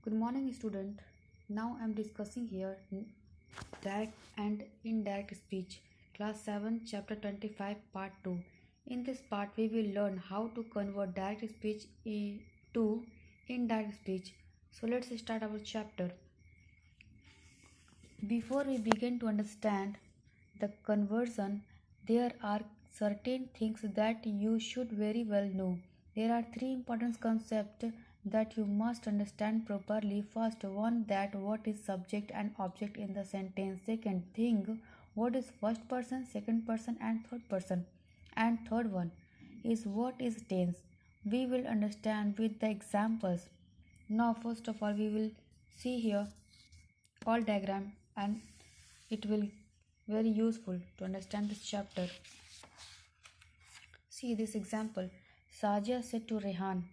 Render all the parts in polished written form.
Good morning, student. Now I am discussing here direct and indirect speech, class 7, chapter 25, part 2. In this part, we will learn how to convert direct speech to indirect speech. So let's start our chapter. Before we begin to understand the conversion, there are certain things that you should very well know. There are three important concepts that you must understand properly. First one, that what is subject and object in the sentence. Second thing, what is first person, second person and third person. And third one is what is tense. We will understand with the examples. Now first of all we will see here call diagram and it will very useful to understand this chapter. See this example. Sajia said to Rehan.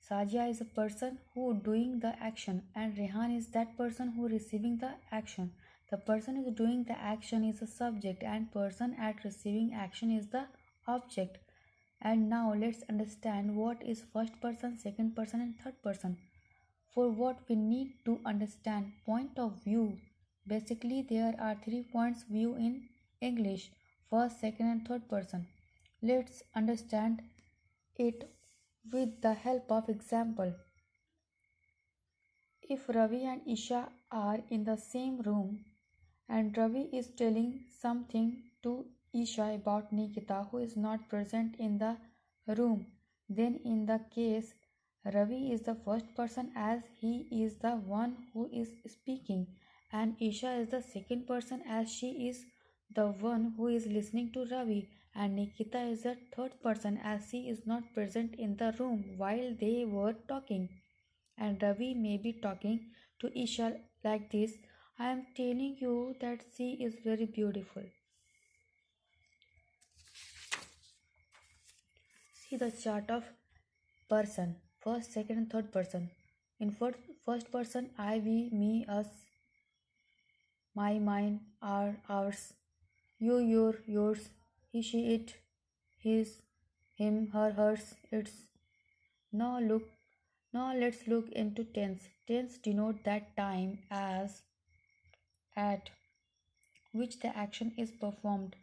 Sajia is a person who doing the action and Rehan is that person who receiving the action. The person is doing the action is a subject and person at receiving action is the object. And now let's understand what is first person, second person and third person. For what we need to understand point of view. Basically there are 3 points view in English, first, second and third person. Let's understand it with the help of example. If Ravi and Isha are in the same room and Ravi is telling something to Isha about Nikita who is not present in the room, then in the case Ravi is the first person as he is the one who is speaking and Isha is the second person as she is the one who is listening to Ravi and Nikita is the third person as she is not present in the room while they were talking. And Ravi may be talking to Isha like this. I am telling you that she is very beautiful. See the chart of person. First, second and third person. In first person, I, we, me, us, my, mine, our, ours, you, your, yours, he, she, it, his, him, her, hers, its. Now look. Now let's look into tense. Tense denote that time as at which the action is performed.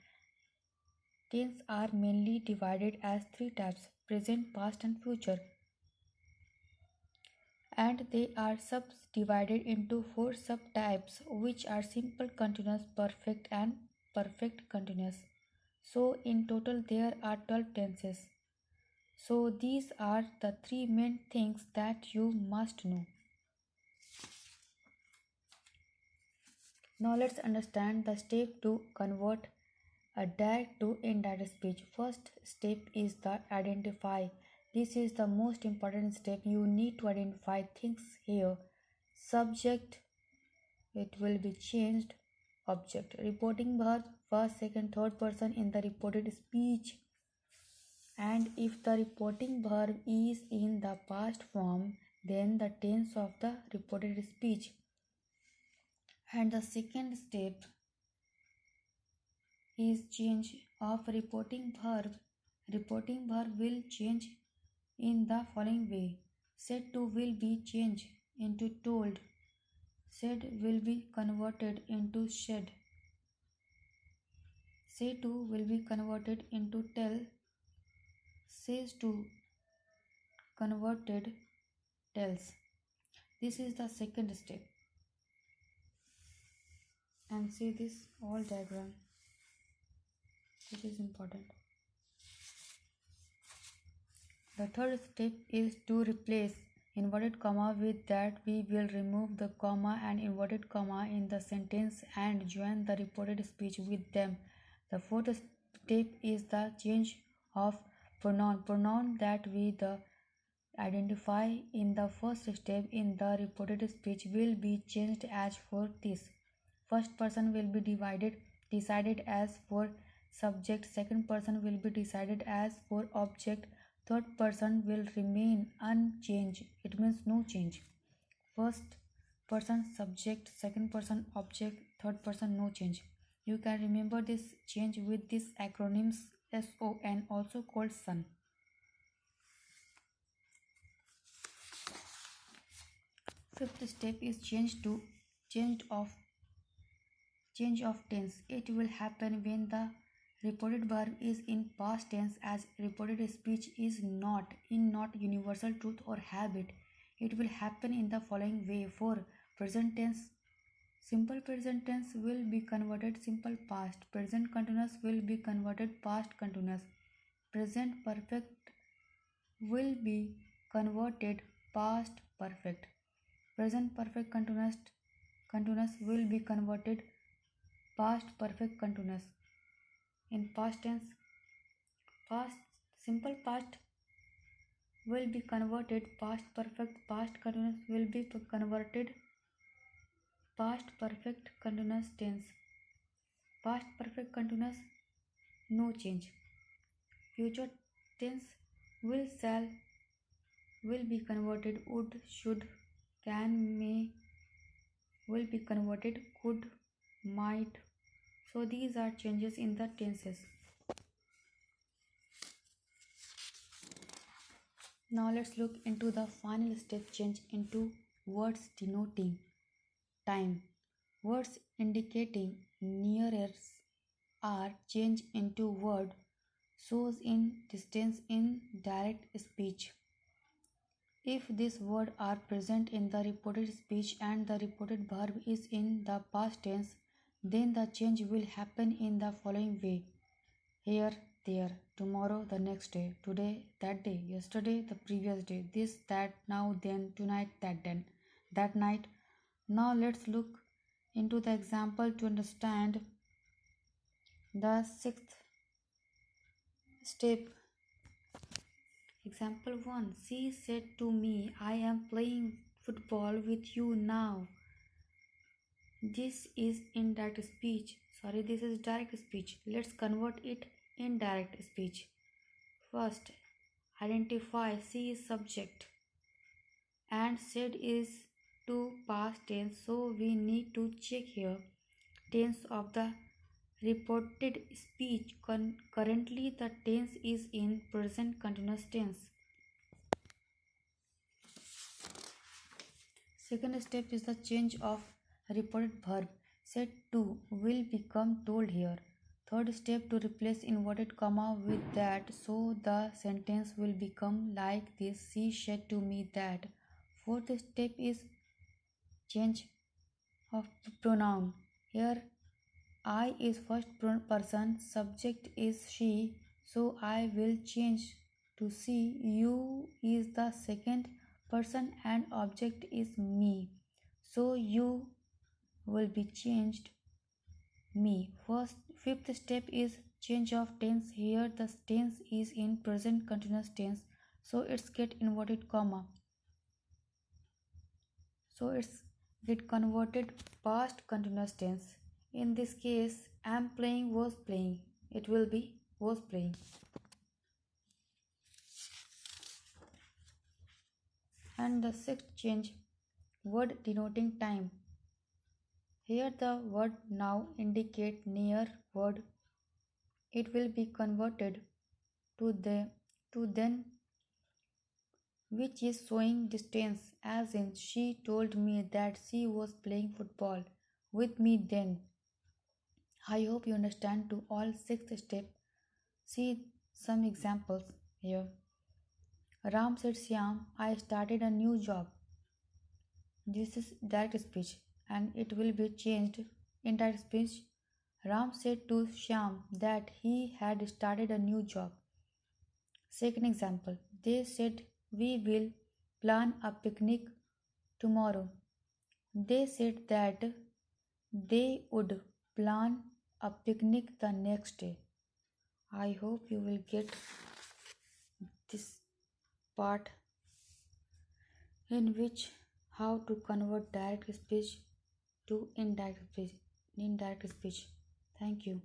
Tense are mainly divided as 3 types: present, past and future. And they are subdivided into 4 subtypes which are simple continuous, perfect and perfect continuous. So in total there are 12 tenses. So these are the 3 main things that you must know. Now let's understand the step to convert a direct to indirect speech. First step is the identify. This is the most important step. You need to identify things here. Subject, it will be changed. Object, reporting verb, first, second, third person in the reported speech. And if the reporting verb is in the past form, then the tense of the reported speech. And the second step is change of reporting verb. Reporting verb will change in the following way. Said to will be changed into told. Said will be converted into said. Say to will be converted into tell. Says to converted tells. This is the second step. And see this all diagram. It is important. The third step is to replace inverted comma with that. We will remove the comma and inverted comma in the sentence and join the reported speech with them. The fourth step is the change of pronoun. Pronoun that we the identify in the first step in the reported speech will be changed as for this. First person will be decided as for subject, second person will be decided as for object, third person will remain unchanged. It means no change. First person subject, second person object, third person no change. You can remember this change with this acronyms SON, also called SON. Fifth step is change of change of tense. It will happen when the reported verb is in past tense, as reported speech is not universal truth or habit. It will happen in the following way. For present tense, simple present tense will be converted simple past. Present continuous will be converted past continuous. Present perfect will be converted past perfect. Present perfect continuous will be converted past perfect continuous. In past tense, past simple past will be converted past perfect. Past continuous will be converted past perfect continuous tense. Past perfect continuous, no change. Future tense will, shall will be converted would, should, can, may will be converted could, might. So these are changes in the tenses. Now let's look into the final step, change into words denoting time. Words indicating nearest are changed into word shows in distance in direct speech. If these words are present in the reported speech and the reported verb is in the past tense, then the change will happen in the following way: here, there, tomorrow, the next day, today, that day, yesterday, the previous day, this, that, now, then, tonight, that, then, that night. Now let's look into the example to understand the sixth step. Example 1. She said to me, I am playing football with you now. This is indirect speech. This is direct speech. Let's convert it indirect speech. First, identify she is subject and said is to past tense, so we need to check here tense of the reported speech. Currently the tense is in present continuous tense. Second step is the change of reported verb. Said to will become told here. Third step, to replace inverted comma with that, so the sentence will become like this: she said to me that. Fourth step is change of pronoun. Here I is first person, subject is she, so I will change to she. You is the second person and object is me, so you will be changed me. Fifth step is change of tense. Here the tense is in present continuous tense, so it's get inverted comma, so it's get converted past continuous tense. In this case, am playing, was playing. It will be was playing. And the sixth change, word denoting time. Here the word now indicate near word. It will be converted to then, which is showing distance, as in she told me that she was playing football with me then. I hope you understand to all six steps. See some examples here. Ram said, Shyam, I started a new job. This is direct speech and it will be changed in direct speech. Ram said to Shyam that he had started a new job. Second example, they said we will plan a picnic tomorrow. They said that they would plan a picnic the next day. I hope you will get this part in which how to convert direct speech to indirect speech. Thank you.